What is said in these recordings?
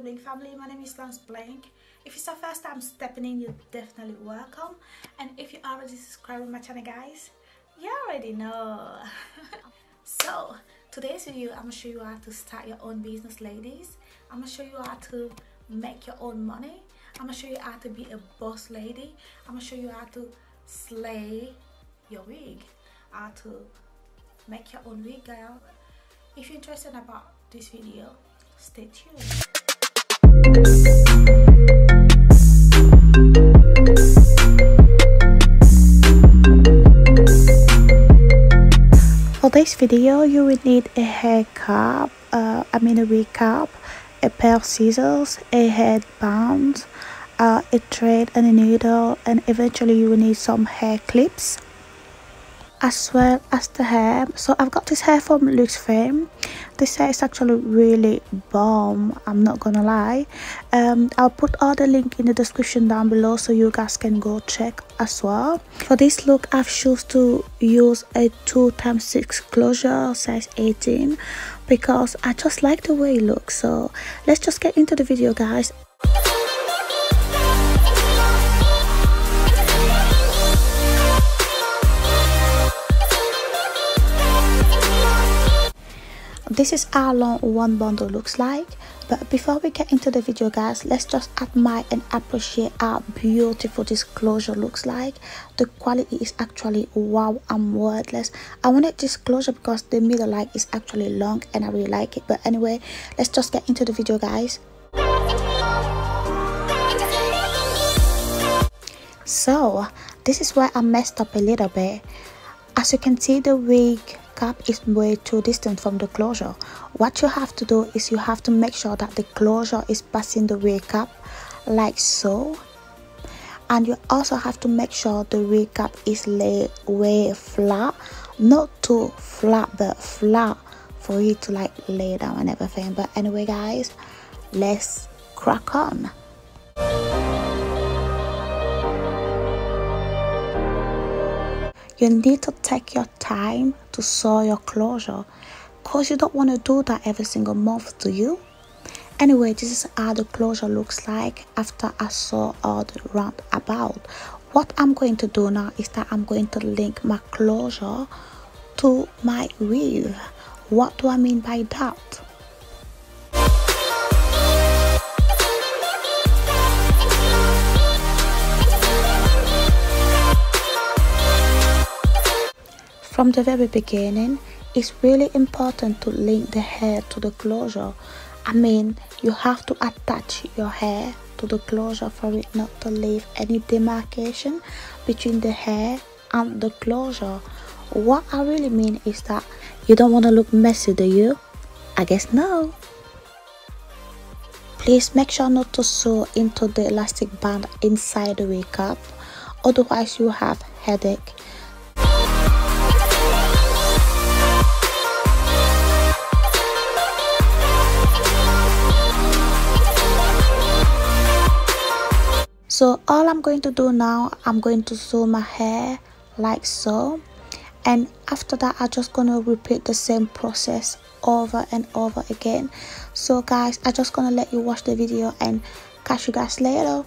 Lensbling family. My name is Lensbling. If it's your first time stepping in, you're definitely welcome. And if you already subscribed to my channel, guys, you already know. So today's video, I'm gonna show you how to start your own business, ladies. I'm gonna show you how to make your own money. I'm gonna show you how to be a boss lady. I'm gonna show you how to slay your wig, how to make your own wig, girl. If you're interested about this video, stay tuned. For this video, you will need a hair cap, a wig cap, a pair of scissors, a headband, a thread and a needle, and eventually you will need some hair clips as well as the hair. So I've got this hair from Lensbling. This hair is actually really bomb, I'm not gonna lie. I'll put all the link in the description down below so you guys can go check as well. For this look, I've chosen to use a 2x6 closure size 18 because I just like the way it looks. So let's just get into the video, guys. This is how long one bundle looks like. But before we get into the video, guys, let's just admire and appreciate how beautiful this closure looks like. The quality is actually wow, I'm wordless. I wanted this closure because the middle line is actually long and I really like it. But anyway, let's just get into the video, guys. So this is where I messed up a little bit. As you can see, the wig cap is way too distant from the closure. What you have to do is you have to make sure that the closure is passing the wig cap like so, and you also have to make sure the wig cap is laid way flat, not too flat but flat for it to like lay down and everything. But anyway, guys, let's crack on. You need to take your time to sew your closure because you don't want to do that every single month, do you? Anyway, this is how the closure looks like after I sew all the round about. What I'm going to do now is that I'm going to link my closure to my weave. What do I mean by that? From the very beginning, it's really important to link the hair to the closure. I mean, you have to attach your hair to the closure for it not to leave any demarcation between the hair and the closure. What I really mean is that you don't want to look messy, do you? I guess no. Please make sure not to sew into the elastic band inside the wig cap, otherwise you have headache. So all I'm going to do now, I'm going to sew my hair like so, and after that I'm just going to repeat the same process over and over again. So guys, I'm just going to let you watch the video and catch you guys later.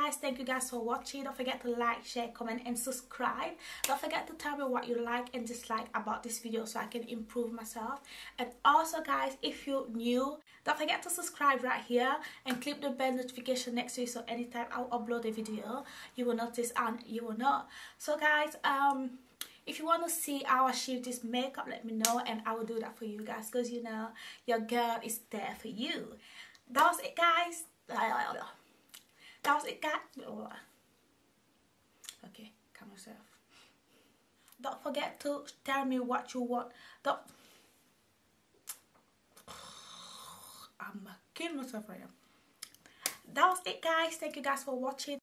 guys, thank you guys for watching. Don't forget to like, share, comment and subscribe. Don't forget to tell me what you like and dislike about this video so I can improve myself. And also guys, if you're new, don't forget to subscribe right here and click the bell notification next to you, so anytime I'll upload a video you will notice and you will know. So guys, if you want to see how I achieve this makeup, let me know and I will do that for you guys, because you know your girl is there for you. That was it guys. That was it guys. Okay, calm yourself. Don't forget to tell me what you want. I'm killing myself right now. That was it guys. Thank you guys for watching.